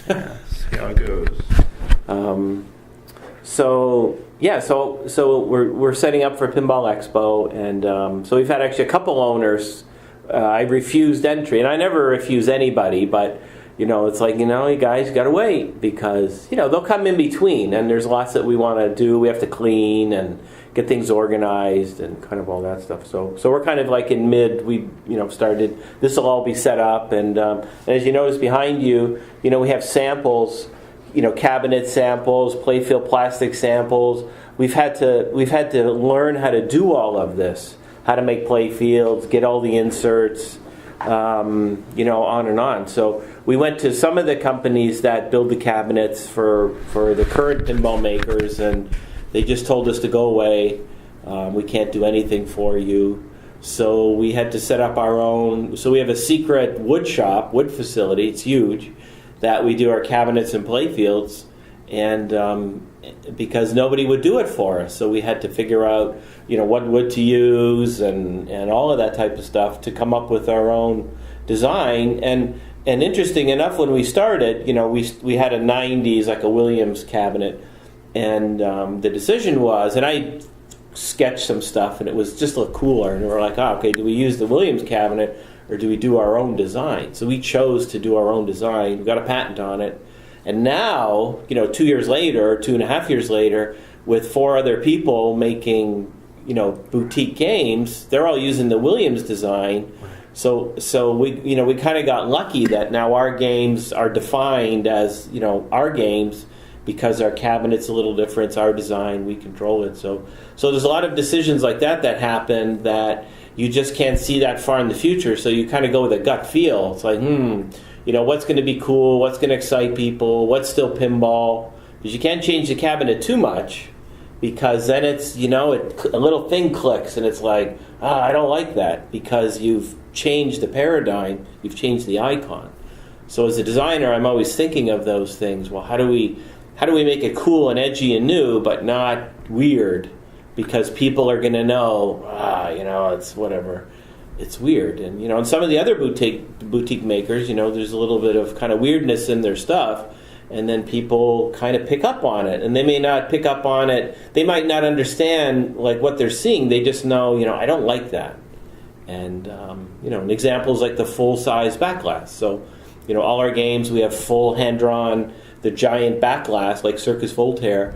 Yeah, see how it goes. So we're setting up for Pinball Expo, and so we've had actually a couple owners. I refused entry, and I never refuse anybody, but it's like, you guys got to wait, because they'll come in between, and there's lots that we want to do. We have to clean and get things organized and kind of all that stuff. So we're kind of like in mid. We started. This will all be set up, and as you notice behind you, we have samples. Cabinet samples, playfield plastic samples. We've had to learn how to do all of this, how to make playfields, get all the inserts, on and on. So we went to some of the companies that build the cabinets for the current pinball makers, and they just told us to go away. We can't do anything for you. So we had to set up our own. So we have a secret wood facility. It's huge, that we do our cabinets and playfields, and because nobody would do it for us, so we had to figure out, what wood to use and all of that type of stuff to come up with our own design. And interesting enough, when we started, we had a 90s, like a Williams cabinet, and the decision was, and I sketched some stuff, and it was just look cooler, and we were like, okay, do we use the Williams cabinet, or do we do our own design? So we chose to do our own design. We got a patent on it. And now, 2 years later, 2.5 years later, with 4 other people making, boutique games, they're all using the Williams design. So we kind of got lucky that now our games are defined as, our games, because our cabinet's a little different. It's our design. We control it. So there's a lot of decisions like that happen that you just can't see that far in the future, so you kind of go with a gut feel. It's like, what's going to be cool? What's going to excite people? What's still pinball? Because you can't change the cabinet too much, because then it's, a little thing clicks, and it's like, I don't like that, because you've changed the paradigm, you've changed the icon. So as a designer, I'm always thinking of those things. Well, how do we make it cool and edgy and new, but not weird? Because people are going to know, it's whatever, it's weird. And and some of the other boutique makers, there's a little bit of kind of weirdness in their stuff, and then people kind of pick up on it. And they may not pick up on it, they might not understand like what they're seeing. They just know, I don't like that. And an example is like the full size back glass. So all our games, we have full hand drawn, the giant back glass like Circus Voltaire.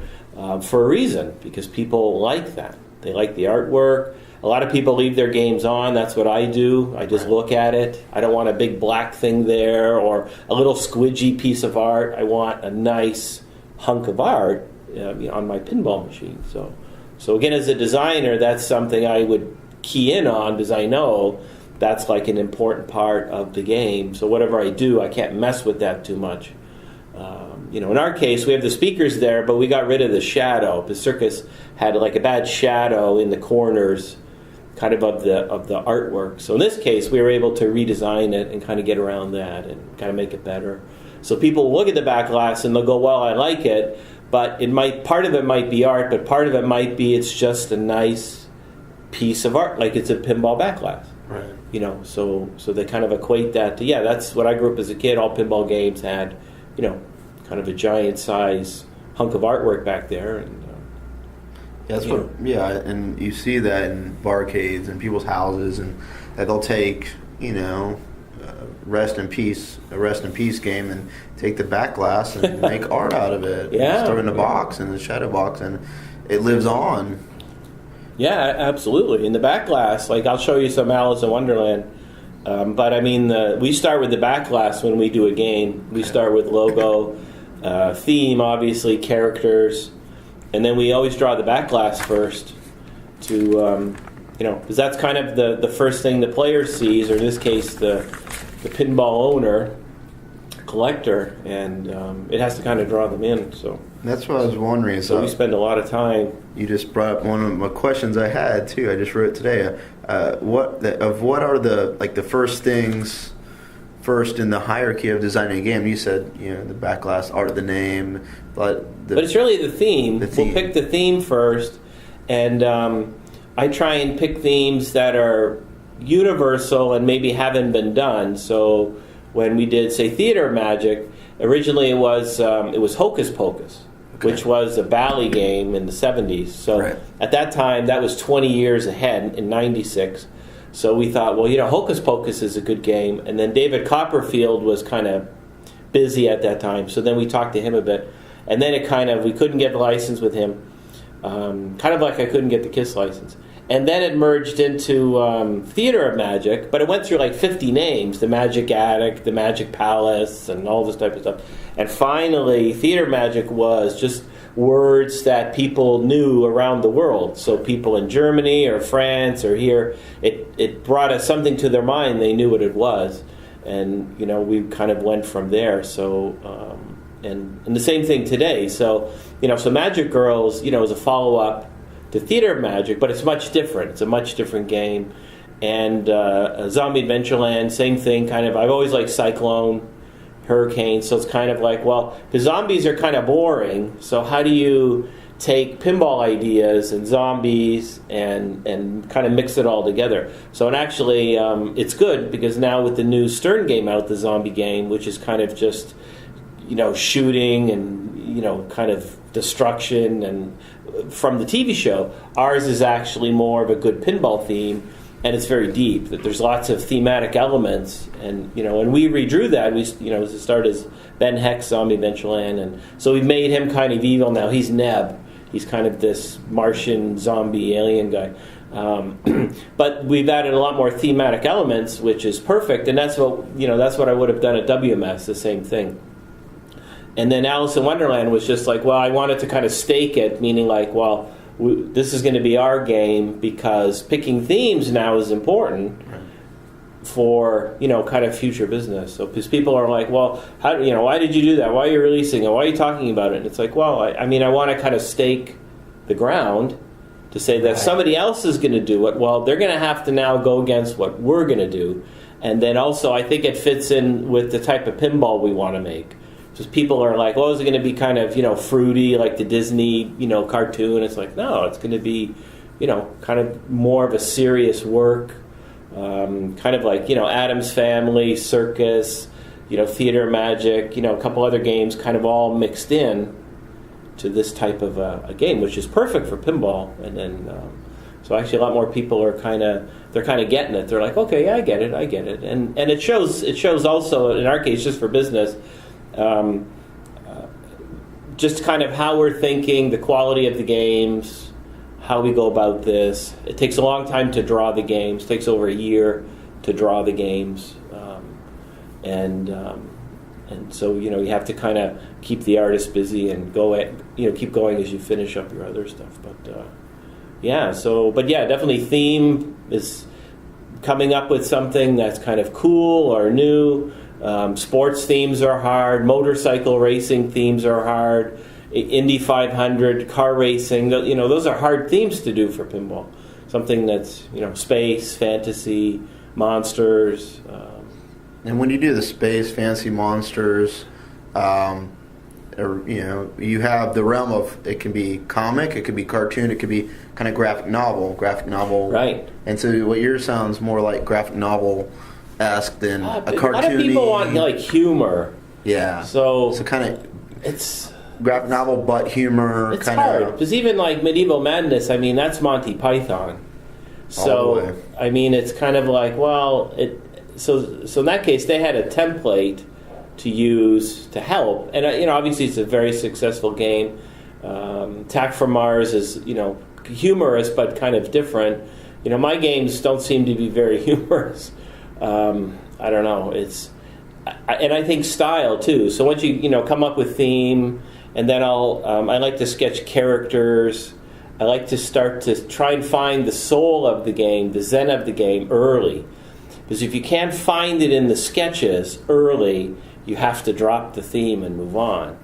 For a reason, because people like that. They like the artwork. A lot of people leave their games on. That's what I do. I just look at it. I don't want a big black thing there or a little squidgy piece of art. I want a nice hunk of art on my pinball machine. So again, as a designer, that's something I would key in on, because I know that's like an important part of the game. So whatever I do, I can't mess with that too much. In our case, we have the speakers there, but we got rid of the shadow. The Circus had like a bad shadow in the corners, kind of the artwork. So in this case, we were able to redesign it and kind of get around that and kind of make it better. So people look at the back glass and they'll go, "Well, I like it," but part of it might be art, but part of it might be it's just a nice piece of art, like it's a pinball back glass. Right. So they kind of equate that to, that's what I grew up as a kid. All pinball games had, kind of a giant size hunk of artwork back there, and and you see that in barcades and people's houses, and that they'll take a rest in peace game and take the back glass and make art out of it. Yeah, throw it in a box, in the shadow box, and it lives on. Yeah, absolutely. In the back glass, like I'll show you some Alice in Wonderland. But I mean, we start with the back glass when we do a game. We start with logo, theme, obviously, characters, and then we always draw the back glass first to, because that's kind of the first thing the player sees, or in this case, the pinball owner, collector, and it has to kind of draw them in. So that's what I was wondering. So we spend a lot of time. You just brought up one of my questions I had too. I just wrote today. What are the first things in the hierarchy of designing a game? You said the back glass, art of the name, but it's really the theme. We'll pick the theme first, and I try and pick themes that are universal and maybe haven't been done. So when we did, say, theater magic. Originally, it was Hocus Pocus, which was a Bally game in the 70s. So at that time, that was 20 years ahead in 96. So we thought, well, Hocus Pocus is a good game. And then David Copperfield was kind of busy at that time. So then we talked to him a bit. And then we couldn't get the license with him. Kind of like I couldn't get the KISS license. And then it merged into Theater of Magic, but it went through like 50 names, the Magic Attic, the Magic Palace, and all this type of stuff. And finally, Theater Magic was just words that people knew around the world. So people in Germany or France or here, it brought us something to their mind. They knew what it was. And, we kind of went from there. So, and the same thing today. So, so Magic Girls, is a follow-up to Theater of Magic, but it's much different. It's a much different game. And Zombie Adventureland, same thing. I've always liked Cyclone, Hurricane. So it's kind of like, well, the zombies are kind of boring. So how do you take pinball ideas and zombies and kind of mix it all together? So and actually, it's good because now with the new Stern game out, the zombie game, which is kind of just shooting and kind of destruction and from the TV show, ours is actually more of a good pinball theme, and it's very deep. That there's lots of thematic elements, and and we redrew that. We it started as Ben Heck's Zombie Adventureland, and so we made him kind of evil now. He's Neb. He's kind of this Martian zombie alien guy. But we've added a lot more thematic elements, which is perfect, and that's what I would have done at WMS, the same thing. And then Alice in Wonderland was just like, well, I wanted to kind of stake it, meaning like, well, this is going to be our game because picking themes now is important for, kind of future business. So because people are like, well, why did you do that? Why are you releasing it? Why are you talking about it? And it's like, well, I want to kind of stake the ground to say that if somebody else is going to do it, well, they're going to have to now go against what we're going to do. And then also I think it fits in with the type of pinball we want to make. Just people are like, well, is it going to be kind of, fruity like the Disney, cartoon? It's like, no, it's going to be, kind of more of a serious work. Kind of like, Addams Family, Circus, Theater Magic, a couple other games kind of all mixed in to this type of a game, which is perfect for pinball. And then, so actually a lot more people are they're kind of getting it. They're like, okay, yeah, I get it. And it shows also, in our case, just for business, just kind of how we're thinking, the quality of the games, how we go about this. It takes a long time to draw the games. It takes over a year to draw the games, and so you have to kind of keep the artist busy and keep going as you finish up your other stuff. But definitely theme is coming up with something that's kind of cool or new. Sports themes are hard. Motorcycle racing themes are hard. Indy 500, car racing. Those are hard themes to do for pinball. Something that's space, fantasy, monsters. And when you do the space, fantasy, monsters, you have the realm of it can be comic, it could be cartoon, it could be kind of graphic novel. Right. And so what yours sounds more like graphic novel-esque than a cartoony. A lot of people want like humor. Yeah. So kind of it's graphic novel, but humor. It's hard because even like Medieval Madness, that's Monty Python. So it's kind of like, well, so in that case they had a template to use to help, and obviously it's a very successful game. Attack from Mars is humorous but kind of different. My games don't seem to be very humorous. I don't know. And I think style too. So once you come up with theme, and then I like to sketch characters. I like to start to try and find the soul of the game, the zen of the game early, because if you can't find it in the sketches early, you have to drop the theme and move on.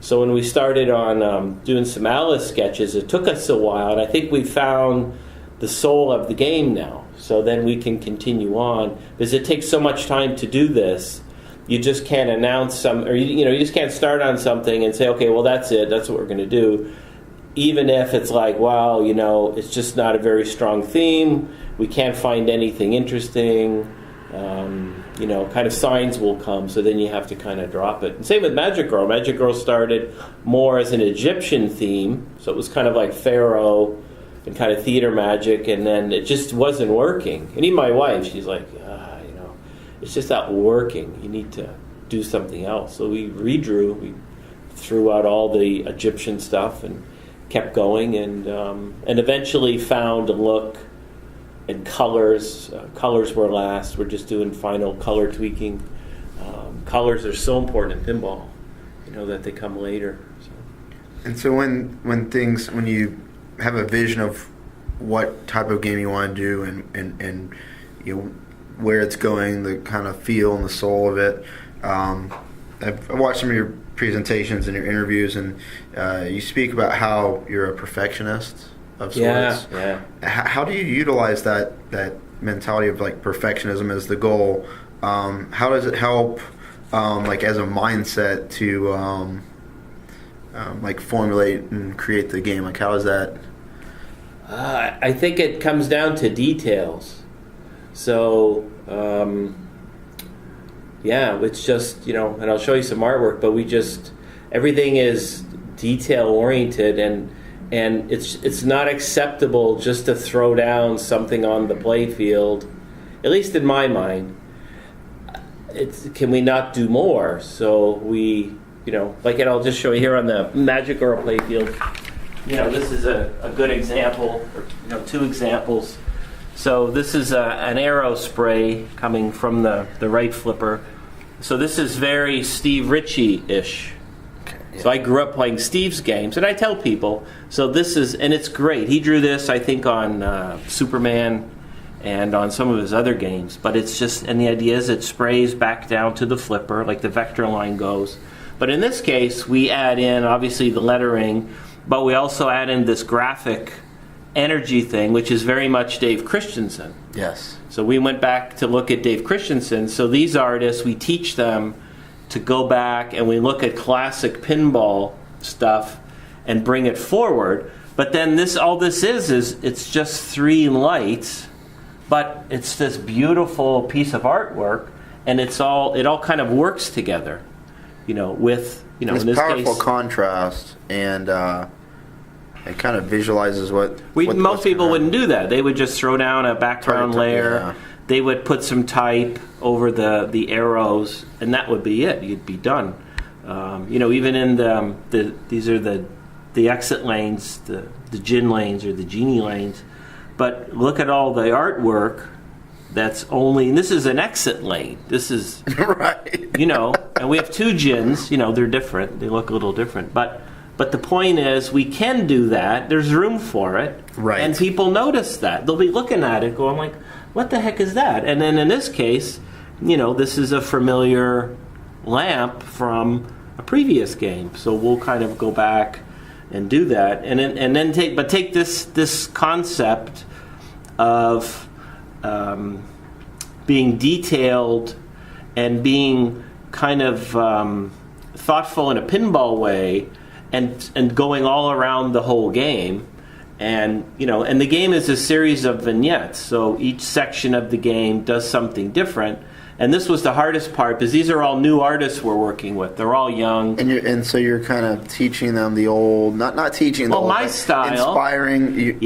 So when we started on doing some Alice sketches, it took us a while, and I think we found the soul of the game now. So then we can continue on, because it takes so much time to do this. You just can't announce you just can't start on something and say, okay, well that's it, that's what we're going to do. Even if it's like, wow, it's just not a very strong theme. We can't find anything interesting. kind of signs will come, so then you have to kind of drop it. And same with Magic Girl. Magic Girl started more as an Egyptian theme, so it was kind of like Pharaoh and kind of theater magic, and then it just wasn't working. And even my wife, she's like, it's just not working. You need to do something else. So we redrew. We threw out all the Egyptian stuff and kept going, and eventually found a look and colors. Colors were last. We're just doing final color tweaking. Colors are so important in pinball, that they come later. So. And so when you have a vision of what type of game you want to do and where it's going, the kind of feel and the soul of it. I've watched some of your presentations and your interviews, and you speak about how you're a perfectionist of sorts. Yeah. How do you utilize that mentality of like perfectionism as the goal? How does it help, as a mindset to formulate and create the game? Like, how is that? I think it comes down to details. So, it's just, and I'll show you some artwork, but everything is detail oriented, and it's not acceptable just to throw down something on the play field, at least in my mind. Can we not do more? So we, I'll just show you here on the Magic Girl play field. This is a good example, or two examples. So this is an arrow spray coming from the right flipper. So this is very Steve Ritchie-ish. Okay, yeah. So I grew up playing Steve's games, and I tell people, and it's great. He drew this, I think, on Superman and on some of his other games. But it's just, and the idea is it sprays back down to the flipper, like the vector line goes. But in this case, we add in, obviously, the lettering, but we also add in this graphic energy thing, which is very much Dave Christensen. Yes. So we went back to look at Dave Christensen. So these artists, we teach them to go back and we look at classic pinball stuff and bring it forward. But then all this is it's just three lights, but it's this beautiful piece of artwork, and it all kind of works together, with this in this powerful case, contrast, and it kind of visualizes what most people wouldn't do that. They would just throw down a background layer. Yeah. They would put some type over the arrows, and that would be it. You'd be done. Even in these are the exit lanes, the Jin lanes or the Genie lanes. But look at all the artwork. That's only, and this is an exit lane. This is right. And we have two Jins. They're different. They look a little different, but the point is, we can do that. There's room for it. Right. And people notice that. They'll be looking at it going like, what the heck is that? And then in this case, this is a familiar lamp from a previous game. So we'll kind of go back and do that. And then take this concept of being detailed and being kind of thoughtful in a pinball way, and going all around the whole game, and the game is a series of vignettes. So each section of the game does something different, and this was the hardest part because these are all new artists we're working with. They're all young, and so you're kind of teaching them the old, not teaching the old, my style, inspiring.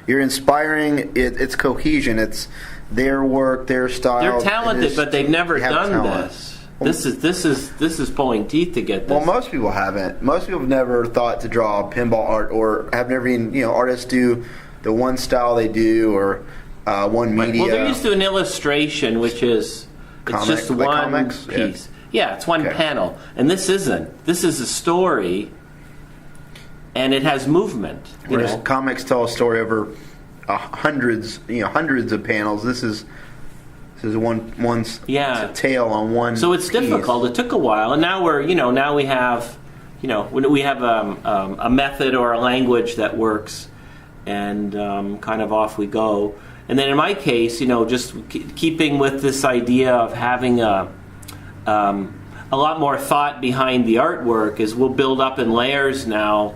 You're inspiring. It's cohesion. It's their work, their style. They're talented, but they've never done this. This is pulling teeth to get this. Well, most people haven't. Most people have never thought to draw pinball art, or have never even, artists do the one style they do, or one media. Well, they're used to an illustration, which is it's just one comics? piece. Yeah, it's one panel, and this isn't. This is a story, and it has movement. Whereas comics tell a story over hundreds of panels. This is one's a tale on one. So it's piece. difficult. It took a while, and now now we have a method or a language that works, and kind of off we go. And then in my case, just keeping with this idea of having a lot more thought behind the artwork, is we'll build up in layers now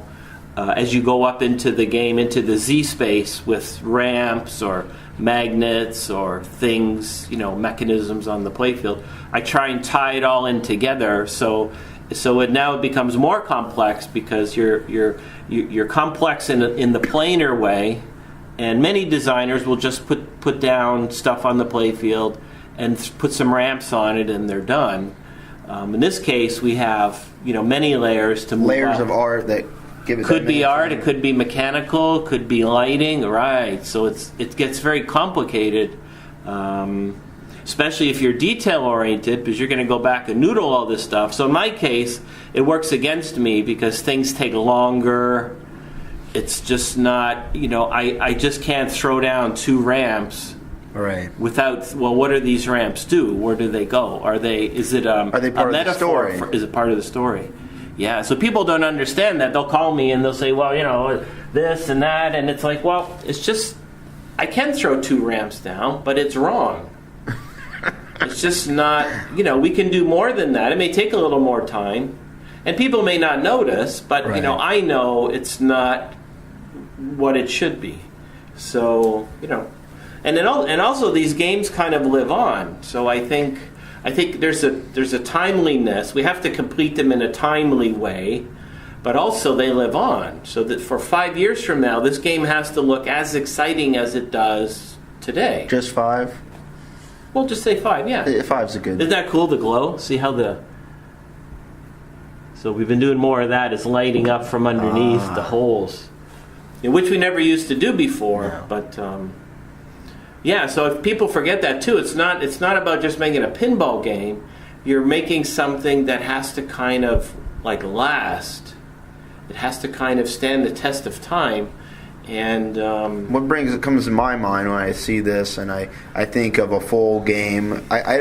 as you go up into the game, into the Z space with ramps or magnets or things, mechanisms on the playfield. I try and tie it all in together, so it now becomes more complex because you're complex in the planar way, and many designers will just put down stuff on the playfield and put some ramps on it, and they're done. In this case, we have many layers to move layers up. of art that give it. Could be art, it could be mechanical, could be lighting, right? So it gets very complicated, especially if you're detail oriented, because you're going to go back and noodle all this stuff. So in my case, it works against me because things take longer. It's just not, I just can't throw down 2 ramps. Right. Without, what do these ramps do? Where do they go? Is it Are they part a of the story? Is it part of the story? Yeah, so people don't understand that. They'll call me and they'll say, well, this and that, and it's like, well, it's just, I can throw 2 ramps down, but it's wrong. It's just not, we can do more than that. It may take a little more time, and people may not notice, but, right. I know it's not what it should be. So, and also these games kind of live on. So I think there's a timeliness. We have to complete them in a timely way, but also they live on. So that for 5 years from now, this game has to look as exciting as it does today. Just 5? Well, just say 5. Yeah, 5's a good. Isn't that cool? The glow. See how So we've been doing more of that. It's lighting up from underneath the holes, which we never used to do before. No. But. Yeah, so if people forget that too, it's not about just making a pinball game. You're making something that has to kind of last. It has to kind of stand the test of time. And what comes to my mind when I see this, and I think of a full game.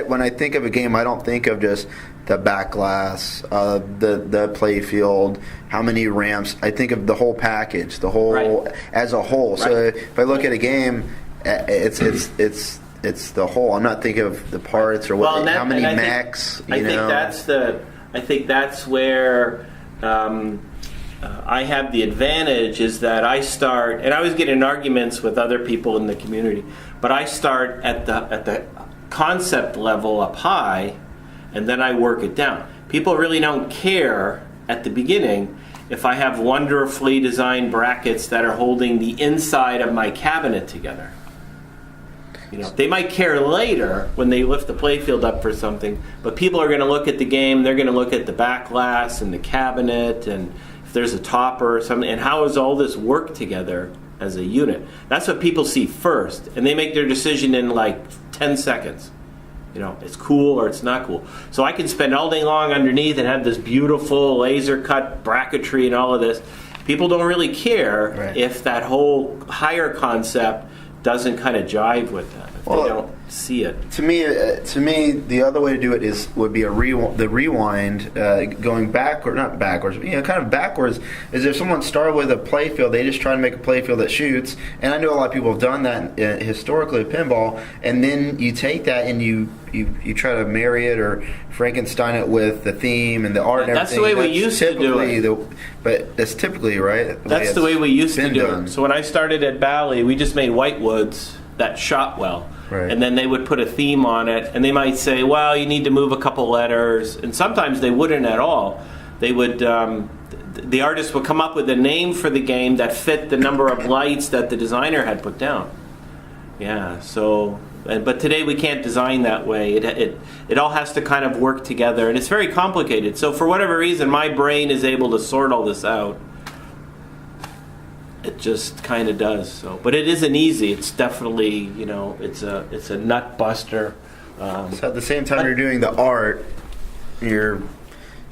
When I think of a game, I don't think of just the back glass, the play field, how many ramps. I think of the whole package, the whole right. as a whole. Right. So if I look at a game, it's the whole. I'm not thinking of the parts or how many mechs. I think that's where I have the advantage is that I start, and I always get in arguments with other people in the community, but I start at the concept level up high, and then I work it down. People really don't care at the beginning if I have wonderfully designed brackets that are holding the inside of my cabinet together. They might care later when they lift the playfield up for something, but people are going to look at the game, they're going to look at the back glass and the cabinet, and if there's a topper or something, and how does all this work together as a unit? That's what people see first, and they make their decision in 10 seconds. It's cool or it's not cool. So I can spend all day long underneath and have this beautiful laser cut bracketry and all of this. People don't really care right. if that whole higher concept doesn't kind of jive with them. If they don't see it. To me, the other way to do it would be the rewind, going backward, not backwards, kind of backwards. Is if someone started with a playfield, they just try to make a playfield that shoots. And I know a lot of people have done that historically with pinball. And then you take that and you try to marry it or Frankenstein it with the theme and the art and that's everything. The way we used to do it. But that's typically right. That's the way we used to do done. it. So when I started at Bally, we just made whitewoods that shot well. Right. And then they would put a theme on it, and they might say, well, you need to move a couple letters. And sometimes they wouldn't at all. They would, the artist would come up with a name for the game that fit the number of lights that the designer had put down. Yeah, so, but today we can't design that way. It all has to kind of work together, and it's very complicated. So for whatever reason, my brain is able to sort all this out. It just kind of does. So, but it isn't easy. It's definitely, it's a nut buster. So at the same time you're doing the art, you're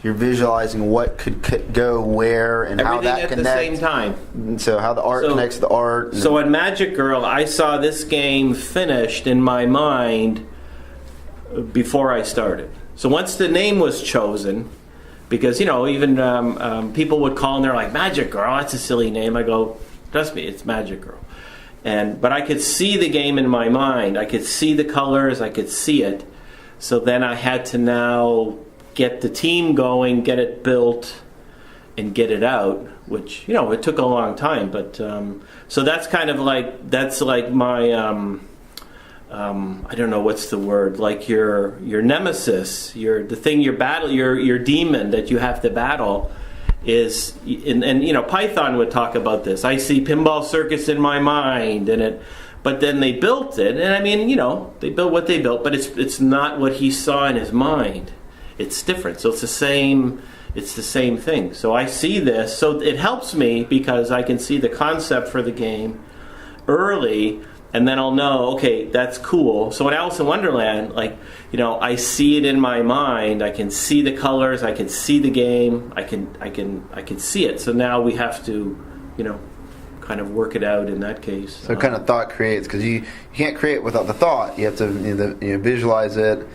visualizing what could go where and how that connects. Everything at the same time. So how the art connects to the art. So at Magic Girl, I saw this game finished in my mind before I started. So once the name was chosen, because, even people would call and they're like, Magic Girl, that's a silly name. I go, trust me, it's Magic Girl. But I could see the game in my mind. I could see the colors. I could see it. So then I had to now get the team going, get it built, and get it out, which it took a long time. But so that's kind of like my I don't know what's the word, like your nemesis, the thing you battle, your demon that you have to battle is, and Python would talk about this. I see pinball circuits in my mind, but then they built it, and I mean, they built what they built, but it's not what he saw in his mind. It's different. So it's the same thing. So I see this, so it helps me because I can see the concept for the game early. And then I'll know, okay, that's cool. So in Alice in Wonderland, I see it in my mind. I can see the colors. I can see the game. I can see it. So now we have to, kind of work it out in that case. So kind of thought creates, because you can't create without the thought. You have to visualize it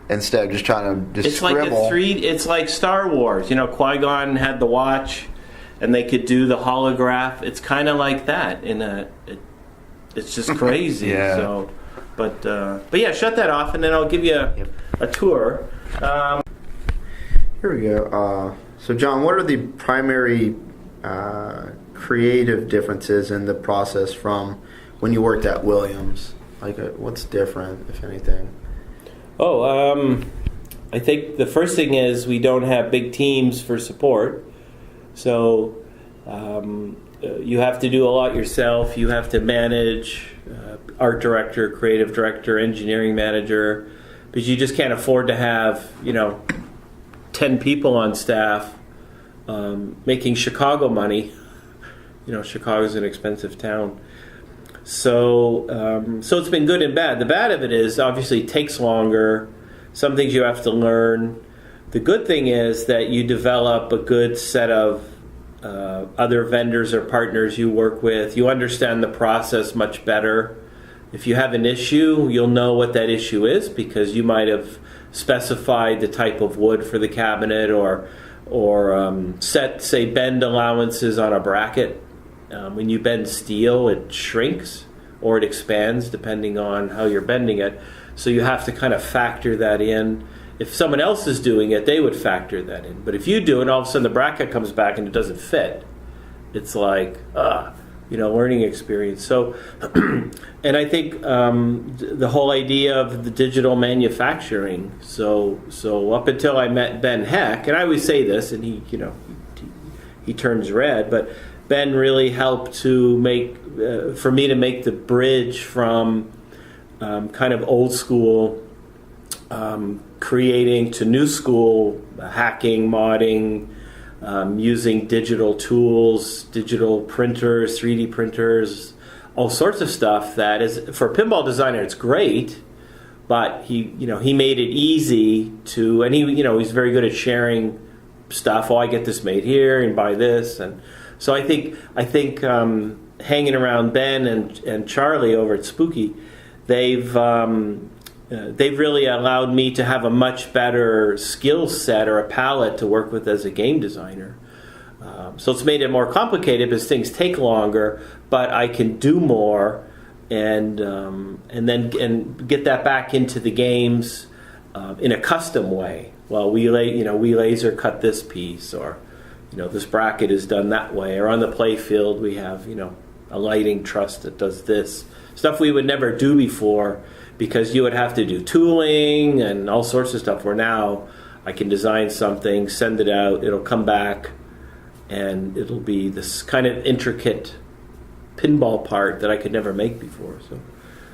instead of just trying to just scribble. It's like Star Wars. Qui-Gon had the watch, and they could do the holograph. It's kind of like that It's just crazy. Yeah. So, but yeah, shut that off, and then I'll give you a tour. Here we go. So, John, what are the primary creative differences in the process from when you worked at Williams? What's different, if anything? I think the first thing is we don't have big teams for support, so. You have to do a lot yourself. You have to manage art director, creative director, engineering manager, because you just can't afford to have 10 people on staff making Chicago money. Chicago's an expensive town. So it's been good and bad. The bad of it is obviously it takes longer. Some things you have to learn. The good thing is that you develop a good set of other vendors or partners you work with. You understand the process much better. If you have an issue, you'll know what that issue is because you might have specified the type of wood for the cabinet or set, say, bend allowances on a bracket. When you bend steel, it shrinks or it expands depending on how you're bending it. So you have to kind of factor that in. If someone else is doing it, they would factor that in. But if you do it, all of a sudden the bracket comes back and it doesn't fit. It's like, learning experience. So, and I think the whole idea of the digital manufacturing. So up until I met Ben Heck, and I always say this, and he turns red, but Ben really helped to for me to make the bridge from kind of old school creating to new school, hacking, modding, using digital tools, digital printers, 3D printers, all sorts of stuff that is, for a pinball designer, it's great, but he made it easy to, and he's very good at sharing stuff. I get this made here and buy this. And so I think hanging around Ben and Charlie over at Spooky, they've really allowed me to have a much better skill set or a palette to work with as a game designer. So it's made it more complicated because things take longer, but I can do more and get that back into the games in a custom way. Well, we laser cut this piece, or this bracket is done that way, or on the play field we have a lighting truss that does this stuff we would never do before. Because you would have to do tooling and all sorts of stuff, where now I can design something, send it out, it'll come back, and it'll be this kind of intricate pinball part that I could never make before.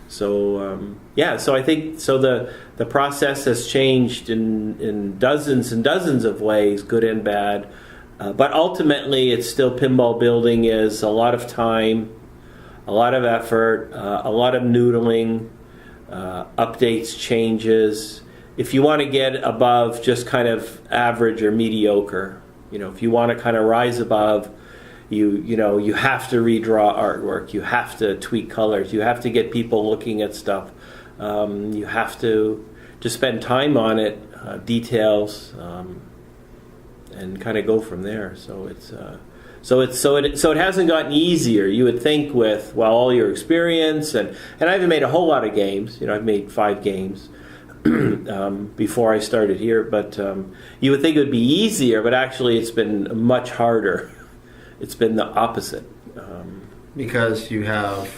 So I think the process has changed in dozens and dozens of ways, good and bad. But ultimately, it's still pinball building is a lot of time, a lot of effort, a lot of noodling. Updates, changes. If you want to get above just kind of average or mediocre, if you want to kind of rise above, you have to redraw artwork, you have to tweak colors, you have to get people looking at stuff, you have to spend time on it, details, and kind of go from there. So it hasn't gotten easier. You would think with all your experience, and I haven't made a whole lot of games. I've made 5 games, before I started here. But you would think it would be easier, but actually it's been much harder. It's been the opposite. Because you have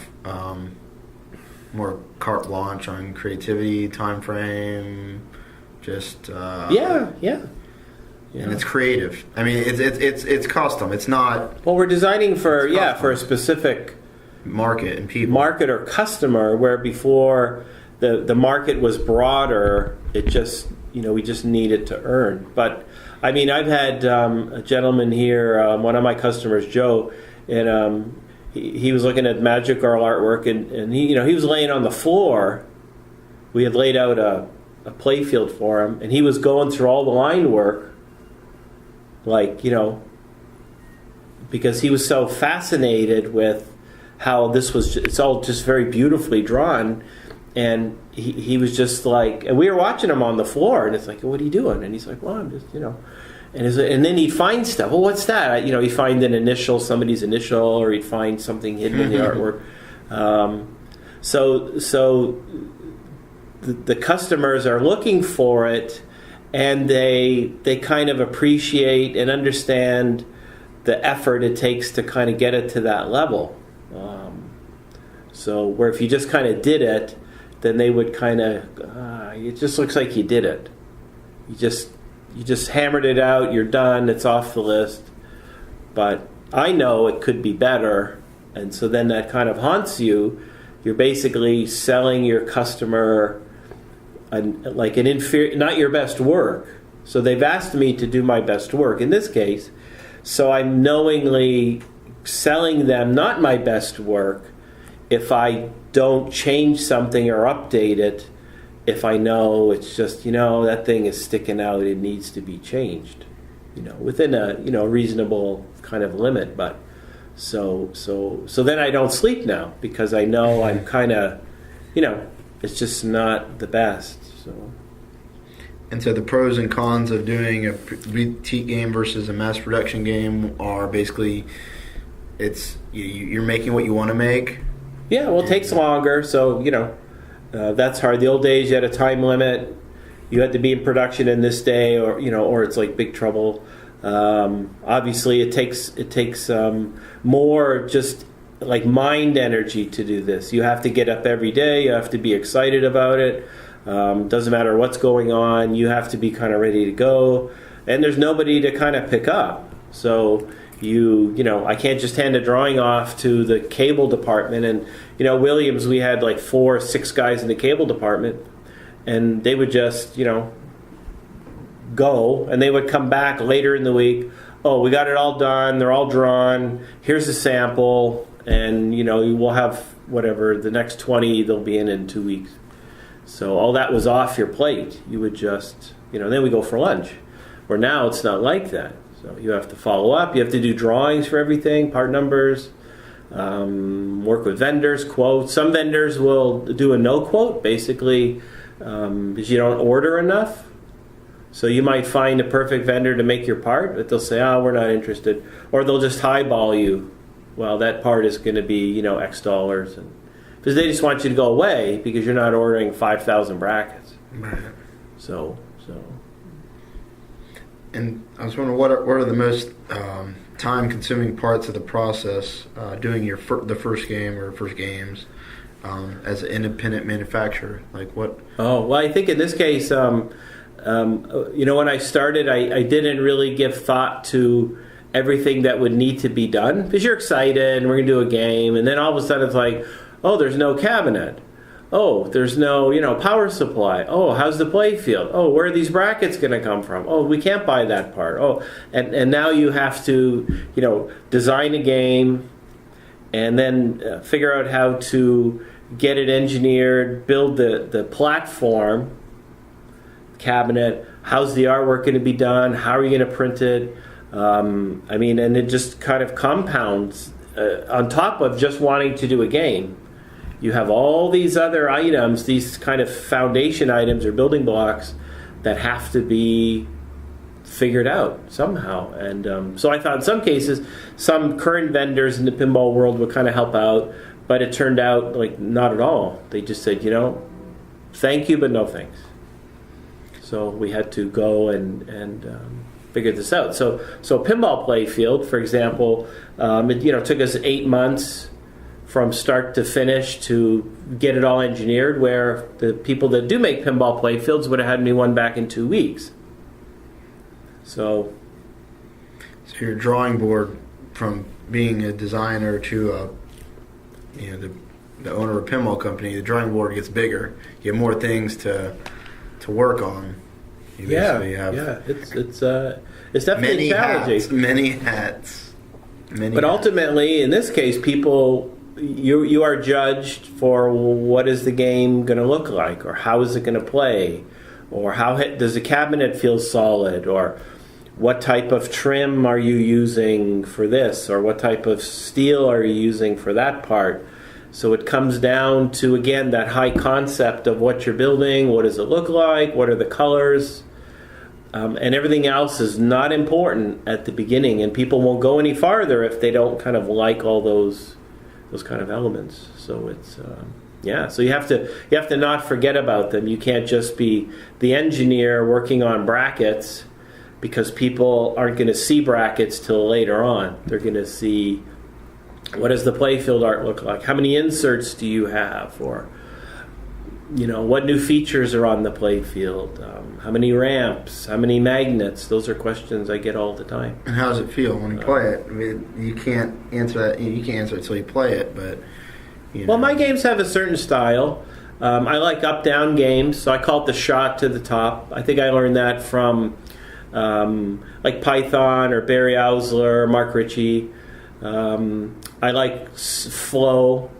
more carte blanche on creativity, time frame, just yeah. And it's creative. I mean, it's custom. It's not. Well, we're designing for a specific market and people, market or customer. Where before the market was broader, it just we just needed to earn. But I mean, I've had a gentleman here, one of my customers, Joe, and he was looking at Magic Girl artwork, and he was laying on the floor. We had laid out a play field for him, and he was going through all the line work. Because he was so fascinated with how it's all just very beautifully drawn, and he was just like, and we were watching him on the floor, and it's like, what are you doing? And he's like, well, I'm just, and then he'd find stuff. Well, what's that? He'd find an initial, somebody's initial, or he'd find something hidden in the artwork. So the customers are looking for it. And they kind of appreciate and understand the effort it takes to kind of get it to that level. So where if you just kind of did it, then they would kind of, it just looks like you did it. You just hammered it out, you're done, it's off the list. But I know it could be better, and so then that kind of haunts you. You're basically selling your customer like an inferior, not your best work. So they've asked me to do my best work in this case. So I'm knowingly selling them not my best work if I don't change something or update it. If I know it's just that thing is sticking out, it needs to be changed. Within a reasonable kind of limit. But so then I don't sleep now because I know I'm kind of it's just not the best. And so the pros and cons of doing a boutique game versus a mass production game are basically you're making what you want to make. Yeah, well, it takes longer, so that's hard. The old days, you had a time limit. You had to be in production in this day, or it's like big trouble. Obviously, it takes more just like mind energy to do this. You have to get up every day. You have to be excited about it. Doesn't matter what's going on. You have to be kind of ready to go. And there's nobody to kind of pick up. So I can't just hand a drawing off to the cable department. And Williams, we had like 4 or 6 guys in the cable department, and they would just go, and they would come back later in the week. Oh, we got it all done. They're all drawn. Here's a sample. And, we'll have whatever, the next 20 they'll be in 2 weeks. So all that was off your plate. You would just, then we go for lunch. Where now it's not like that. So you have to follow up. You have to do drawings for everything, part numbers, work with vendors, quotes. Some vendors will do a no quote, basically, because you don't order enough. So you might find a perfect vendor to make your part, but they'll say, we're not interested. Or they'll just highball you. Well, that part is going to be, X dollars. Because they just want you to go away because you're not ordering 5,000 brackets. Right. So. And I was wondering, what are the most time-consuming parts of the process doing the first game or first games as an independent manufacturer? Like what? Oh, well, I think in this case, when I started, I didn't really give thought to everything that would need to be done because you're excited and we're going to do a game, and then all of a sudden it's like, oh, there's no cabinet. Oh, there's no, power supply. Oh, how's the play field? Oh, where are these brackets going to come from? Oh, we can't buy that part. Oh, and now you have to, design a game and then figure out how to get it engineered, build the platform, cabinet. How's the artwork going to be done? How are you going to print it? And it just kind of compounds on top of just wanting to do a game. You have all these other items, these kind of foundation items or building blocks that have to be figured out somehow. And so I thought in some cases, some current vendors in the pinball world would kind of help out, but it turned out like not at all. They just said, thank you, but no thanks. So we had to go and figure this out. So pinball playfield, for example, it took us 8 months from start to finish to get it all engineered, where the people that do make pinball playfields would have had me one back in 2 weeks. So your drawing board, from being a designer to the owner of a pinball company, the drawing board gets bigger. You have more things to work on. You basically have it's definitely challenging. Many hats. But ultimately, in this case, people, you are judged for what is the game going to look like, or how is it going to play, or how does the cabinet feel solid, or what type of trim are you using for this, or what type of steel are you using for that part. So it comes down to, again, that high concept of what you're building, what does it look like, what are the colors, and everything else is not important at the beginning, and people won't go any farther if they don't kind of like all those kind of elements. So it's so you have to not forget about them. You can't just be the engineer working on brackets, because people aren't going to see brackets till later on. They're going to see, what does the playfield art look like? How many inserts do you have? Or, what new features are on the playfield? How many ramps? How many magnets? Those are questions I get all the time. And how does it feel when you play it? I mean, you can't answer that. You can't answer it until you play it. But well, my games have a certain style. I like up-down games, so I call it the shot to the top. I think I learned that from like Python or Barry Ausler or Mark Ritchie. I like flow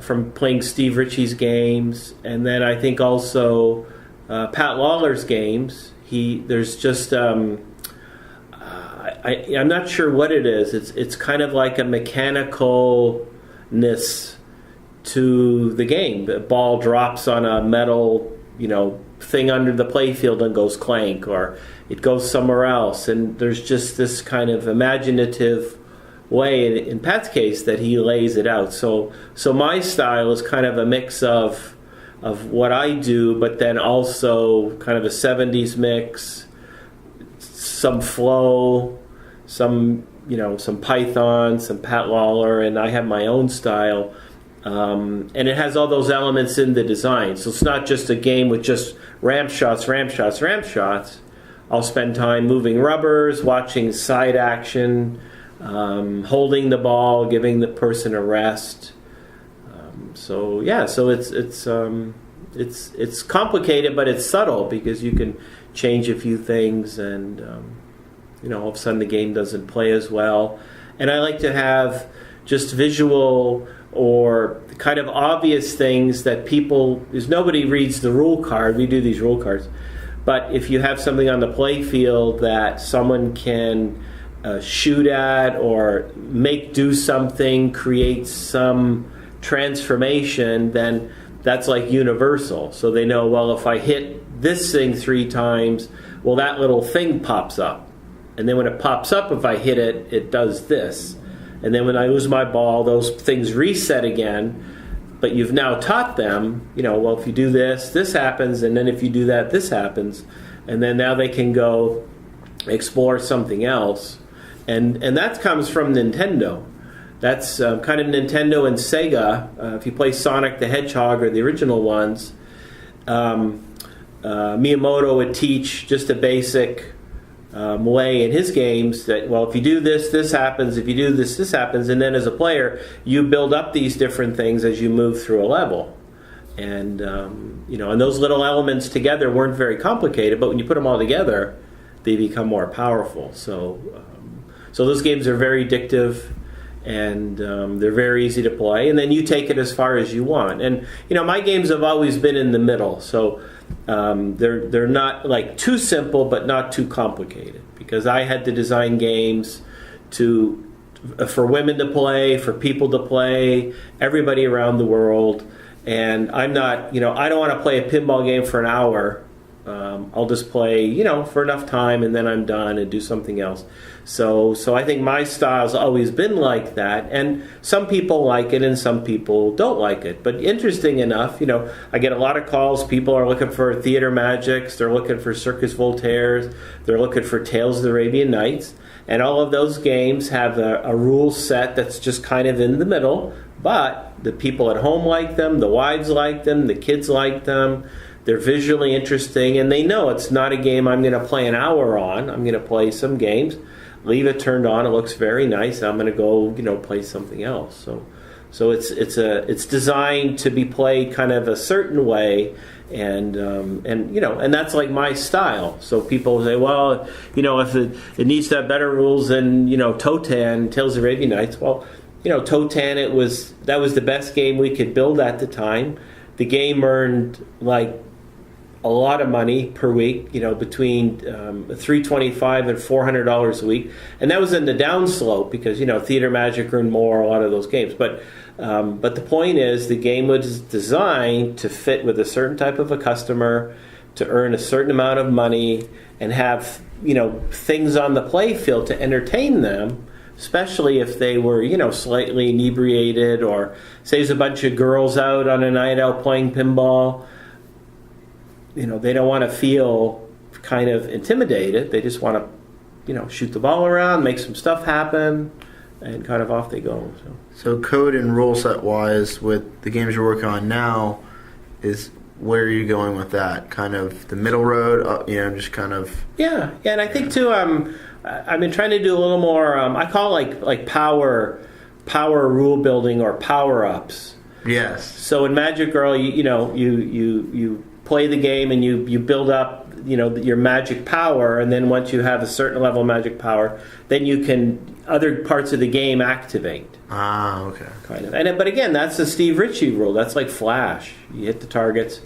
from playing Steve Ritchie's games, and then I think also Pat Lawler's games. There's just I'm not sure what it is. It's kind of like a mechanicalness to the game. The ball drops on a metal thing under the playfield and goes clank, or it goes somewhere else, and there's just this kind of imaginative way in Pat's case that he lays it out. So my style is kind of a mix of what I do, but then also kind of a 70s mix, some flow, some Python, some Pat Lawler, and I have my own style. And it has all those elements in the design. So it's not just a game with just ramp shots. I'll spend time moving rubbers, watching side action, holding the ball, giving the person a rest. So it's complicated, but it's subtle, because you can change a few things, and all of a sudden the game doesn't play as well. And I like to have just visual or kind of obvious things that because nobody reads the rule card. We do these rule cards. But if you have something on the play field that someone can shoot at or make do something, create some transformation, then that's like universal. So they know, well, if I hit this thing 3 times, well, that little thing pops up. And then when it pops up, if I hit it, it does this. And then when I lose my ball, those things reset again. But you've now taught them, well, if you do this, this happens, and then if you do that, this happens. And then now they can go explore something else. And that comes from Nintendo. That's kind of Nintendo and Sega. If you play Sonic the Hedgehog or the original ones, Miyamoto would teach just a basic way in his games that, well, if you do this, this happens. If you do this, this happens. And then as a player, you build up these different things as you move through a level. And, and those little elements together weren't very complicated, but when you put them all together, they become more powerful. So those games are very addictive, and they're very easy to play. And then you take it as far as you want. And, my games have always been in the middle. So they're not like too simple, but not too complicated, because I had to design games for women to play, for people to play, everybody around the world. And I'm not, I don't want to play a pinball game for an hour I'll just play, for enough time, and then I'm done and do something else. So I think my style's always been like that, and some people like it and some people don't like it. But interesting enough, I get a lot of calls. People are looking for Theater Magics, they're looking for Circus Voltaires, they're looking for Tales of the Arabian Nights, and all of those games have a rule set that's just kind of in the middle, but the people at home like them, the wives like them, the kids like them. They're visually interesting, and they know it's not a game I'm going to play an hour on. I'm going to play some games, leave it turned on. It looks very nice. I'm going to go, play something else. So it's designed to be played kind of a certain way, and that's like my style. So people say, well, if it needs to have better rules than Totan, Tales of Arabian Nights. Well, Totan, that was the best game we could build at the time. The game earned like a lot of money per week, between $325 and $400 a week, and that was in the downslope because Theater Magic earned more, a lot of those games. But the point is, the game was designed to fit with a certain type of a customer, to earn a certain amount of money, and have things on the play field to entertain them. Especially if they were, slightly inebriated, or say there's a bunch of girls out on a night out playing pinball. They don't want to feel kind of intimidated. They just want to, shoot the ball around, make some stuff happen, and kind of off they go. So code and rule set wise, with the games you're working on now, is where are you going with that? Kind of the middle road, just kind of. Yeah, and I think too. I've been trying to do a little more. I call it like power rule building or power ups. Yes. So in Magic Girl, you play the game and you build up your magic power, and then once you have a certain level of magic power, then you can other parts of the game activate. Ah, okay. Kind of. But again, that's the Steve Ritchie rule. That's like Flash. You hit the targets.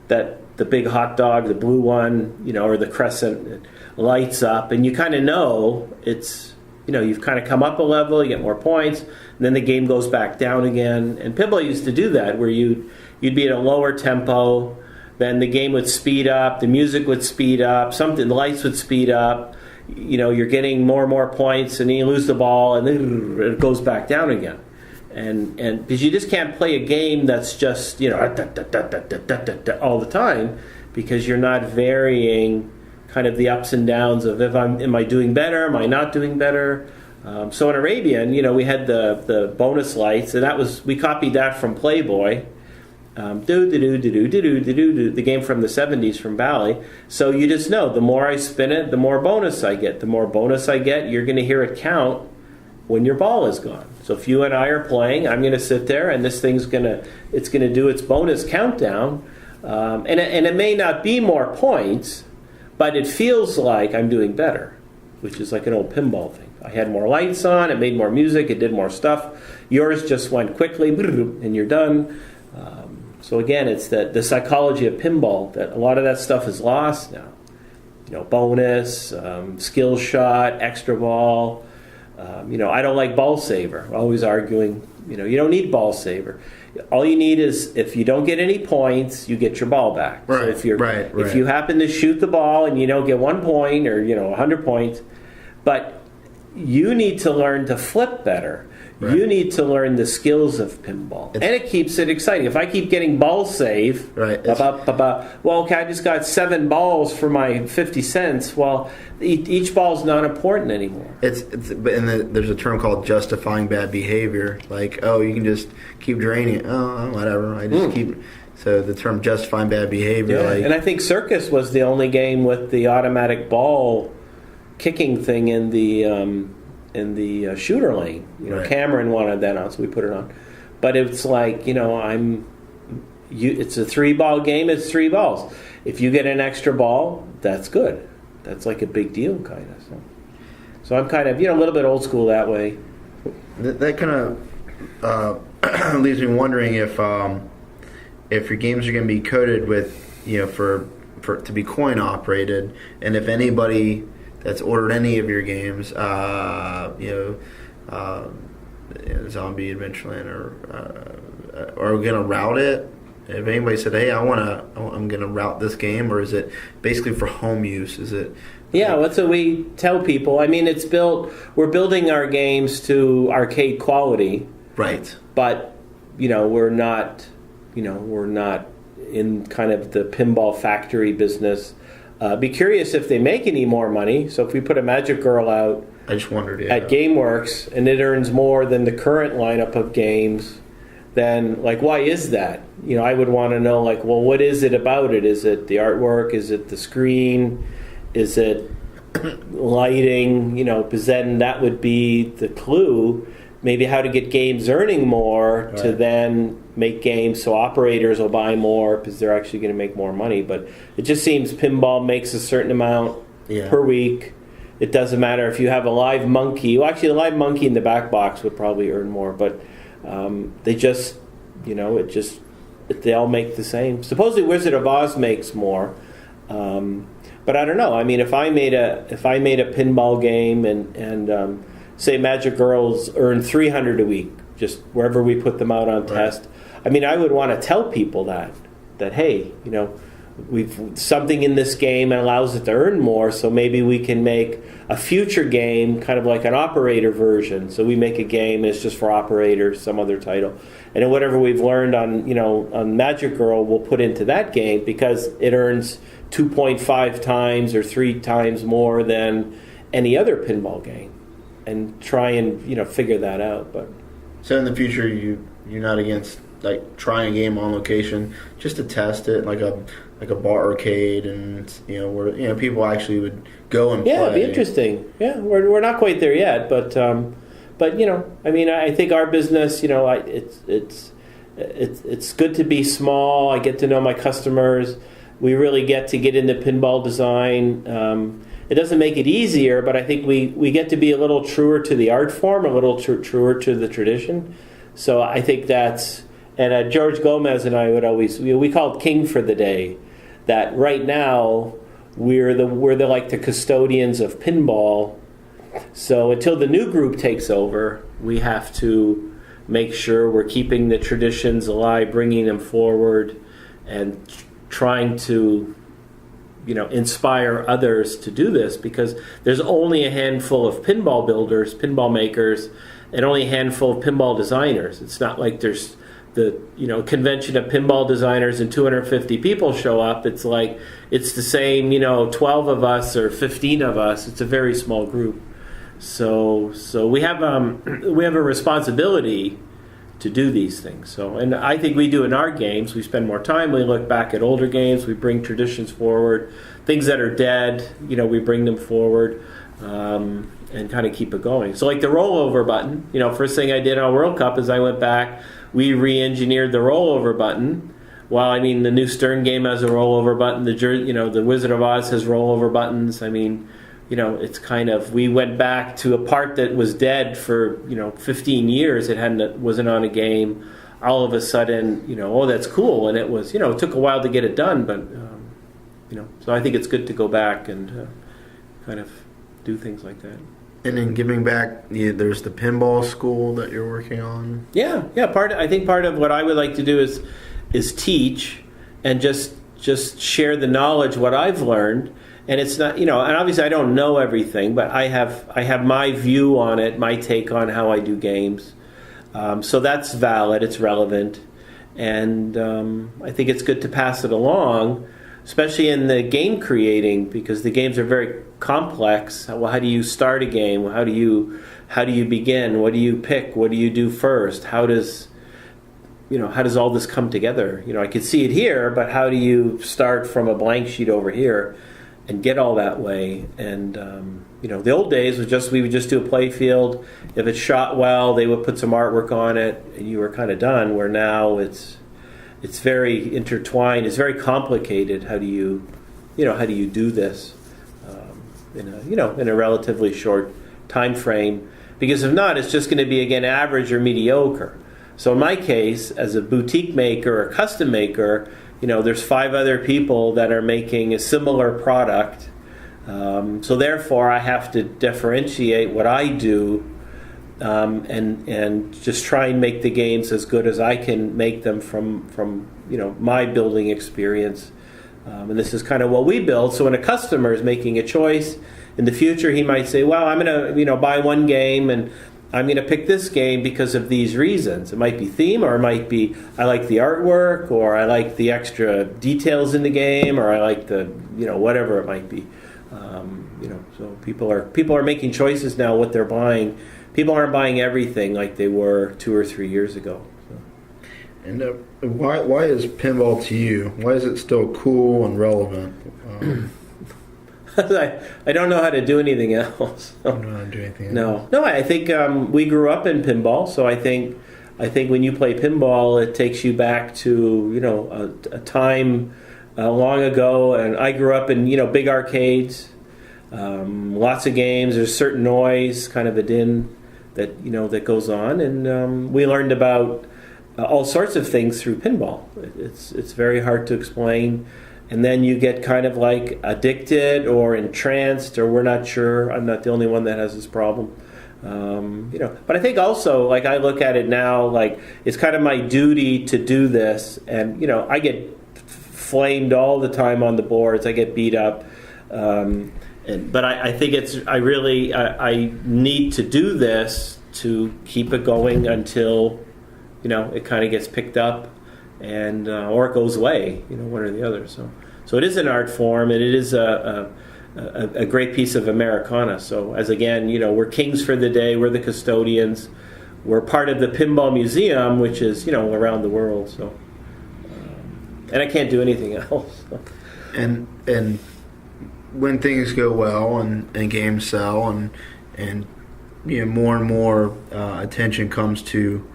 That the big hot dog, the blue one, or the crescent lights up, and you kind of know it's, you've kind of come up a level, you get more points, and then the game goes back down again. And pinball used to do that, where you'd be at a lower tempo, then the game would speed up, the music would speed up, the lights would speed up, you're getting more and more points, and then you lose the ball, and then it goes back down again. And because you just can't play a game that's just all the time, because you're not varying kind of the ups and downs of am I doing better, am I not doing better. So in Arabian, we had the bonus lights, and we copied that from Playboy. The game from the 70s from Bally. So you just know, the more I spin it, the more bonus I get. The more bonus I get, you're going to hear it count when your ball is gone. So if you and I are playing, I'm going to sit there, and this thing's going to do its bonus countdown, and it may not be more points, but it feels like I'm doing better, which is like an old pinball thing. I had more lights on, it made more music, it did more stuff. Yours just went quickly, and you're done. So again, it's the psychology of pinball, that a lot of that stuff is lost now. Bonus, skill shot, extra ball. I don't like ball saver. Always arguing, you don't need ball saver. All you need is, if you don't get any points, you get your ball back. Right. So if you happen to shoot the ball and you don't get 1 point or 100 points, but you need to learn to flip better. Right. You need to learn the skills of pinball, and it keeps it exciting. If I keep getting ball save, right? Well, okay, I just got 7 balls for my 50 cents. Well, each ball's not important anymore. There's a term called justifying bad behavior. Like, oh, you can just keep draining it. Oh, whatever. I just keep. So the term justifying bad behavior. Yeah. And I think Circus was the only game with the automatic ball kicking thing in the shooter lane. Right. Cameron wanted that on, so we put it on. But it's like, it's a 3-ball game, it's 3 balls. If you get an extra ball, that's good. That's like a big deal, kind of. So I'm kind of, a little bit old school that way. That kind of leaves me wondering if your games are going to be coded with, for to be coin operated, and if anybody that's ordered any of your games, Zombie Adventureland, are going to route it if anybody said, "Hey, I'm gonna route this game," or is it basically for home use? Is it? Yeah, that's what we tell people. I mean, we're building our games to arcade quality, Right. but we're not in kind of the pinball factory business. Be curious if they make any more money. So if we put a Magic Girl out, I just wondered at GameWorks and it earns more than the current lineup of games, then why is that? I would want to know well, what is it about it? Is it the artwork? Is it the screen? Is it lighting? Because then that would be the clue. Maybe how to get games earning more to then make games so operators will buy more because they're actually going to make more money. But it just seems pinball makes a certain amount per week. It doesn't matter if you have a live monkey. Well, actually, a live monkey in the back box would probably earn more. But they just, they all make the same. Supposedly Wizard of Oz makes more. But I don't know. I mean, if I made a pinball game and say Magic Girls earn $300 a week, just wherever we put them out on test. I mean, I would want to tell people that hey, we've something in this game that allows it to earn more, so maybe we can make a future game kind of like an operator version. So we make a game that's just for operators, some other title, and then whatever we've learned on Magic Girl, we'll put into that game because it earns 2.5 times or 3 times more than any other pinball game. And try and figure that out. But so in the future, you're not against trying a game on location just to test it, like a bar arcade, and where people actually would go and play. Yeah, it'd be interesting. Yeah, we're not quite there yet, but I mean, I think our business, it's good to be small. I get to know my customers. We really get into pinball design. It doesn't make it easier, but I think we get to be a little truer to the art form, a little truer to the tradition. So I think that's, and George Gomez and I would always, we called King for the Day, that right now we're the custodians of pinball. So until the new group takes over, we have to make sure we're keeping the traditions alive, bringing them forward, and trying to inspire others to do this, because there's only a handful of pinball builders, pinball makers, and only a handful of pinball designers. It's not like there's the convention of pinball designers and 250 people show up. It's like it's the same 12 of us or 15 of us. It's a very small group. So we have a responsibility to do these things. So, and I think we do in our games. We spend more time. We look back at older games. We bring traditions forward. Things that are dead, we bring them forward, and kind of keep it going. So, like the rollover button. First thing I did on World Cup is I went back. We re-engineered the rollover button. Well, I mean, the new Stern game has a rollover button. The Wizard of Oz has rollover buttons. I mean, it's kind of, we went back to a part that was dead for 15 years. It wasn't on a game. All of a sudden, oh, that's cool, and it was, it took a while to get it done, but so I think it's good to go back and kind of do things like that. And then giving back, there's the pinball school that you're working on. Yeah. I think part of what I would like to do is teach and just share the knowledge, what I've learned. And it's not, and obviously I don't know everything, but I have my view on it, my take on how I do games. So that's valid, it's relevant, and I think it's good to pass it along, especially in the game creating, because the games are very complex. Well, how do you start a game? How do you begin? What do you pick? What do you do first? How does all this come together? I could see it here, but how do you start from a blank sheet over here and get all that way? And the old days was we would just do a play field. If it shot well, they would put some artwork on it, and you were kind of done. Where now it's very intertwined. It's very complicated. How do you do this in a relatively short time frame? Because if not, it's just going to be again average or mediocre. So in my case, as a boutique maker or custom maker, there's 5 other people that are making a similar product. So therefore, I have to differentiate what I do and just try and make the games as good as I can make them from my building experience. And this is kind of what we build. So when a customer is making a choice in the future, he might say, "Well, I'm going to buy one game, and I'm going to pick this game because of these reasons." It might be theme, or it might be I like the artwork, or I like the extra details in the game, or I like the whatever it might be. So people are making choices now what they're buying. People aren't buying everything like they were 2 or 3 years ago. So. And why is pinball to you? Why is it still cool and relevant? I don't know how to do anything else. I don't know how to do anything else. No. I think we grew up in pinball, so I think when you play pinball, it takes you back to a time long ago. And I grew up in big arcades, lots of games. There's certain noise, kind of a din that goes on, and we learned about all sorts of things through pinball. It's very hard to explain. And then you get kind of like addicted or entranced, or we're not sure. I'm not the only one that has this problem. But I think also, like, I look at it now, like, it's kind of my duty to do this. And, I get flamed all the time on the boards. I get beat up. But I think I need to do this to keep it going until, it kind of gets picked up. And or it goes away, one or the other. So it is an art form, and it is a great piece of Americana. So we're kings for the day. We're the custodians. We're part of the Pinball Museum, which is around the world. So and I can't do anything else. And when things go well and games sell and more and more attention comes to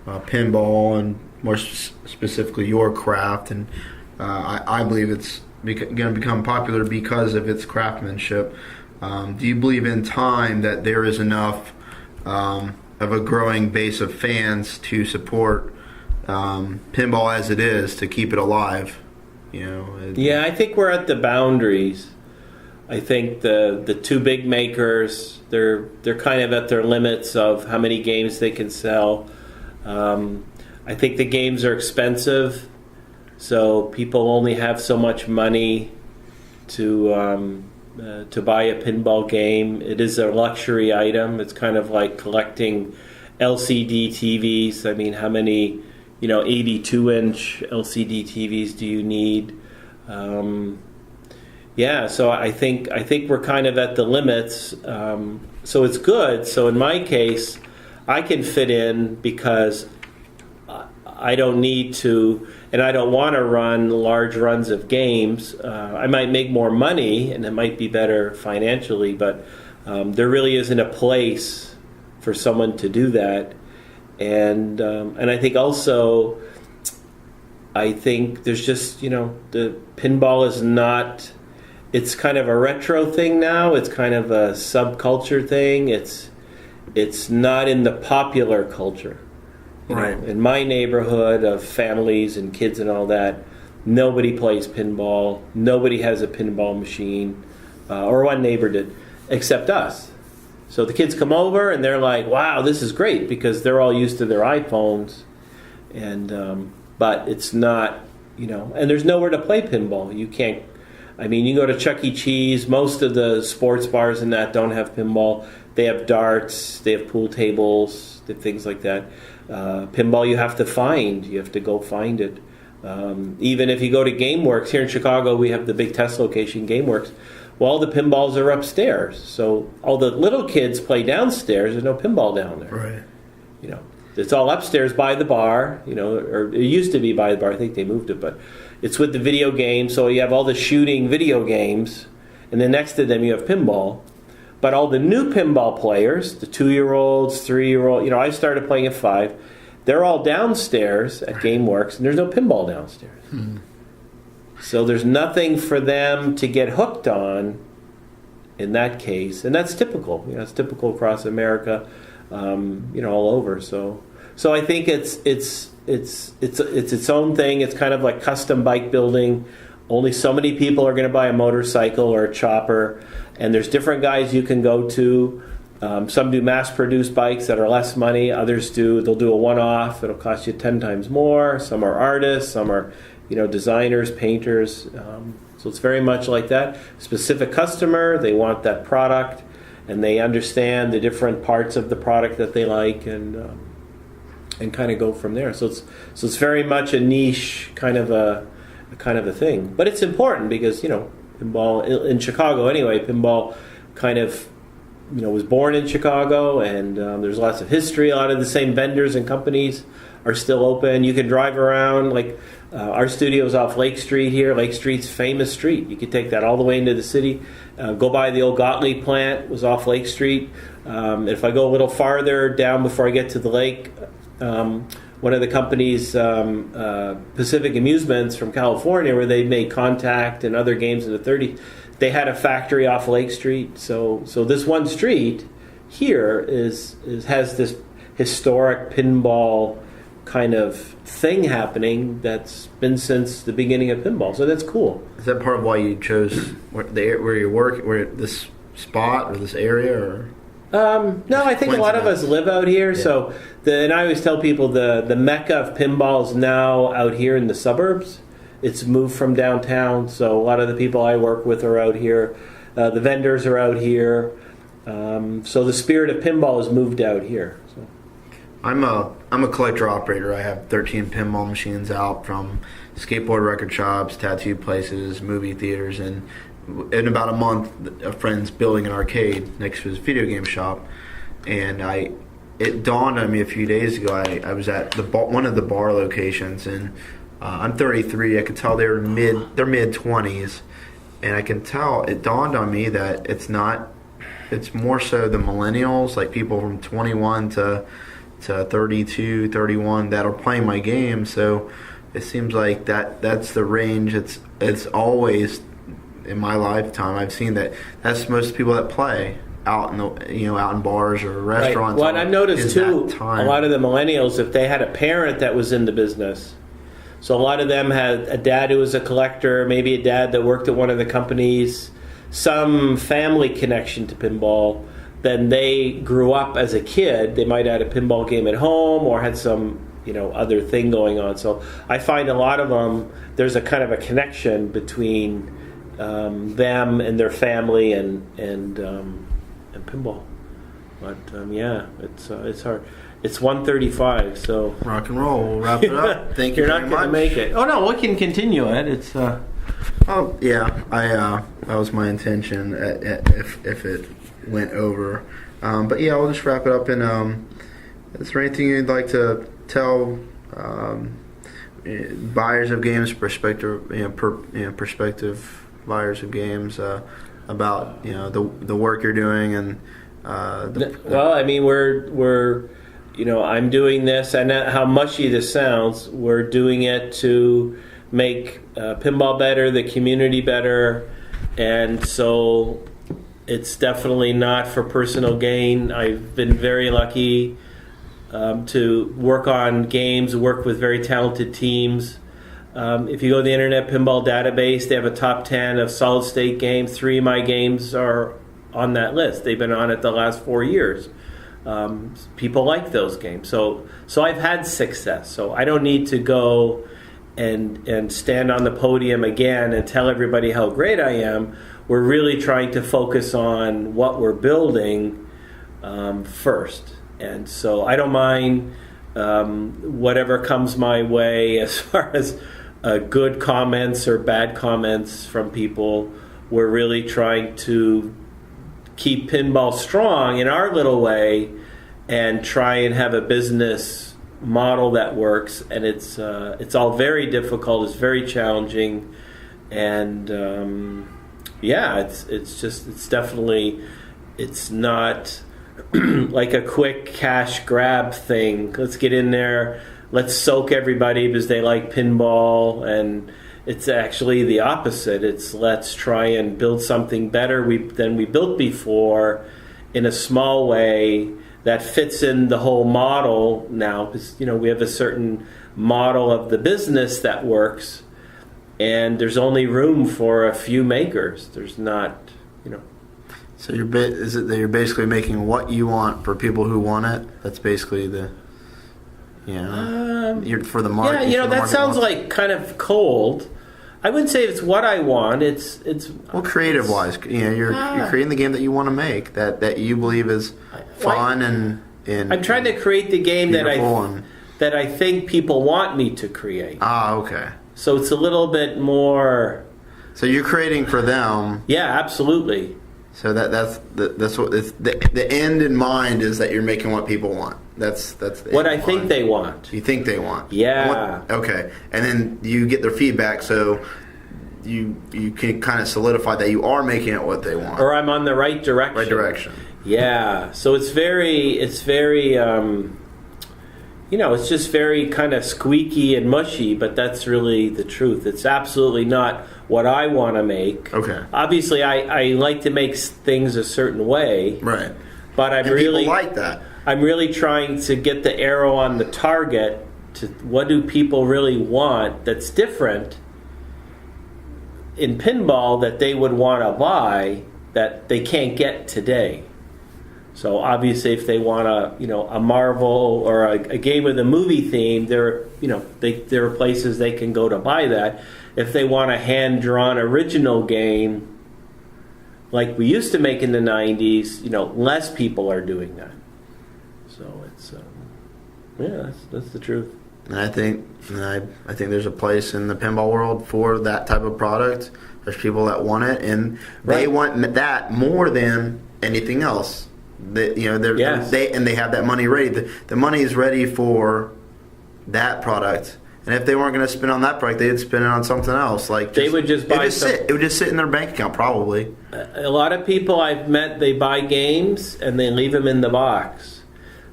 pinball and more specifically your craft, and I believe it's going to become popular because of its craftsmanship. Do you believe in time that there is enough of a growing base of fans to support pinball as it is, to keep it alive? Yeah, I think we're at the boundaries. I think the two big makers, they're kind of at their limits of how many games they can sell. I think the games are expensive, so people only have so much money to buy a pinball game. It is a luxury item. It's kind of like collecting LCD TVs. I mean, how many 82-inch LCD TVs do you need? So I think we're kind of at the limits. So it's good. So in my case, I can fit in because I don't need to, and I don't want to run large runs of games. I might make more money, and it might be better financially, but there really isn't a place for someone to do that. And I think also, there's just, the pinball is not, it's kind of a retro thing now. It's kind of a subculture thing. It's not in the popular culture. Right. In my neighborhood of families and kids and all that, nobody plays pinball. Nobody has a pinball machine, or one neighbor did, except us. So the kids come over and they're like, "Wow, this is great," because they're all used to their iPhones, and but it's not, and there's nowhere to play pinball. You can't. I mean, you go to Chuck E. Cheese. Most of the sports bars and that don't have pinball. They have darts. They have pool tables. Things like that. Pinball you have to find. You have to go find it. Even if you go to GameWorks, here in Chicago we have the big test location, GameWorks. Well, all the pinballs are upstairs. So all the little kids play downstairs. There's no pinball down there. Right. It's all upstairs by the bar, or it used to be by the bar. I think they moved it, but it's with the video games. So you have all the shooting video games, and then next to them you have pinball. But all the new pinball players, the 2-year-olds, 3-year-old, I started playing at 5. They're all downstairs at GameWorks, and there's no pinball downstairs. Mm-hmm. So there's nothing for them to get hooked on in that case, and that's typical. It's typical across America, all over. So I think it's its own thing. It's kind of like custom bike building. Only so many people are going to buy a motorcycle or a chopper. And there's different guys you can go to. Some do mass-produced bikes that are less money. Others they'll do a one-off. It'll cost you 10 times more. Some are artists. Some are, designers, painters. So it's very much like that. Specific customer, they want that product, and they understand the different parts of the product that they like, and kind of go from there. So it's very much a niche kind of a thing. But it's important because pinball in Chicago anyway. Pinball kind of was born in Chicago, and there's lots of history. A lot of the same vendors and companies are still open. You can drive around, like our studio's off Lake Street here. Lake Street's famous street. You could take that all the way into the city. Go by the old Gottlieb plant, was off Lake Street. If I go a little farther down before I get to the lake, one of the companies, Pacific Amusements from California, where they made Contact and other games in the 30s, they had a factory off Lake Street. So this one street here has this historic pinball kind of thing happening that's been since the beginning of pinball. So that's cool. Is that part of why you chose where you work, where this spot or this area, or? No, I think a lot of us live out here. Yeah. So, and I always tell people the mecca of pinball is now out here in the suburbs. It's moved from downtown, so a lot of the people I work with are out here. The vendors are out here. So the spirit of pinball has moved out here. So. I'm a collector operator. I have 13 pinball machines out, from skateboard record shops, tattoo places, movie theaters, and in about a month, a friend's building an arcade next to his video game shop, and it dawned on me a few days ago. I was at one of the bar locations, and I'm 33. I could tell they're mid 20s, and I can tell it dawned on me that it's more so the millennials, like people from 21 to 32, 31 that are playing my game. So it seems like that's the range. It's always in my lifetime I've seen that's most people that play out in bars or restaurants. Right. Well, I've noticed too, a lot of the millennials, if they had a parent that was in the business, so a lot of them had a dad who was a collector, maybe a dad that worked at one of the companies, some family connection to pinball. Then they grew up as a kid. They might have had a pinball game at home or had some other thing going on. So I find a lot of them, there's a kind of a connection between them and their family and pinball. But yeah, it's hard. It's 1:35, so rock and roll. We'll wrap it up. Thank you You're very not much. going to make it. Oh no, we can continue it. It's. Oh yeah, that was my intention. If it went over, but yeah, I'll just wrap it up. And is there anything you'd like to tell buyers of games, prospective buyers of games about the work you're doing and well, I mean, we're I'm doing this, and how mushy this sounds, we're doing it to make pinball better, the community better, and so it's definitely not for personal gain. I've been very lucky to work on games, work with very talented teams. If you go to the Internet Pinball Database, they have a top 10 of solid-state games. 3 of my games are on that list. They've been on it the last 4 years. People like those games. So I've had success. So I don't need to go and stand on the podium again and tell everybody how great I am. We're really trying to focus on what we're building first. And so I don't mind whatever comes my way as far as good comments or bad comments from people. We're really trying to keep pinball strong in our little way and try and have a business model that works. And it's all very difficult. It's very challenging, and it's definitely, it's not like a quick cash grab thing. Let's get in there, let's soak everybody because they like pinball, and it's actually the opposite. It's let's try and build something better than we built before in a small way that fits in the whole model now, because we have a certain model of the business that works, and there's only room for a few makers. There's not, So is it that you're basically making what you want for people who want it? That's basically the, you're for the market. Yeah, that sounds like kind of cold. I wouldn't say it's what I want. It's well, creative wise, you're creating the game that you want to make, that you believe is fun and I'm trying to create the game that I think people want me to create. Okay. So it's a little bit more. So you're creating for them. Yeah, absolutely. So that's what the end in mind is, that you're making what people want. That's the what I think they want. You think they want. Yeah. Okay. And then you get their feedback, so you can kind of solidify that you are making it what they want. Or I'm on the right direction. Right direction. Yeah. So it's very it's just very kind of squeaky and mushy, but that's really the truth. It's absolutely not what I want to make. Okay. Obviously, I like to make things a certain way. Right. But people like that. I'm really trying to get the arrow on the target to what do people really want that's different in pinball that they would want to buy that they can't get today. So obviously, if they want a Marvel or a game with a movie theme, there are places they can go to buy that. If they want a hand-drawn original game, like we used to make in the '90s, less people are doing that. So it's that's the truth. And I think there's a place in the pinball world for that type of product. There's people that want it, and they want that more than anything else. They have that money ready. The money is ready for that product. And if they weren't going to spend on that product, they'd spend it on something else. It would just sit in their bank account, probably. A lot of people I've met, they buy games and they leave them in the box.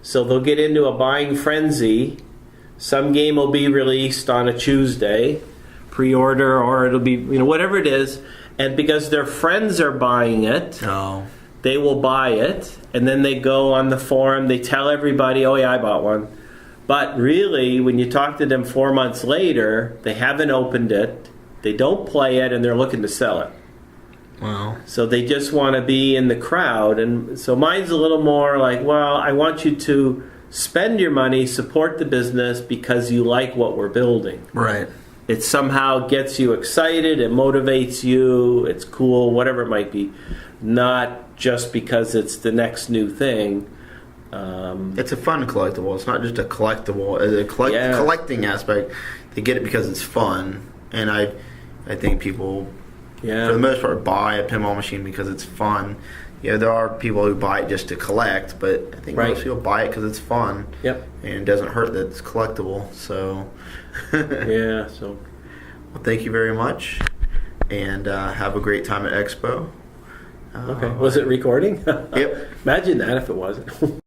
So they'll get into a buying frenzy. Some game will be released on a Tuesday, pre-order, or it'll be whatever it is. And because their friends are buying it, they will buy it, and then they go on the forum. They tell everybody, "Oh yeah, I bought one." But really, when you talk to them 4 months later, they haven't opened it, they don't play it, and they're looking to sell it. Wow. So they just want to be in the crowd. And so mine's a little more like, well, I want you to spend your money, support the business because you like what we're building. Right. It somehow gets you excited, it motivates you, it's cool, whatever it might be. Not just because it's the next new thing. It's a fun collectible. It's not just a collectible. It's a collecting aspect. They get it because it's fun, and I think people, for the most part, buy a pinball machine because it's fun. There are people who buy it just to collect, but I think most people buy it because it's fun. Yep. And it doesn't hurt that it's collectible. So. So. Well, thank you very much, and have a great time at Expo. Okay. Was it recording? Yep. Imagine that if it wasn't.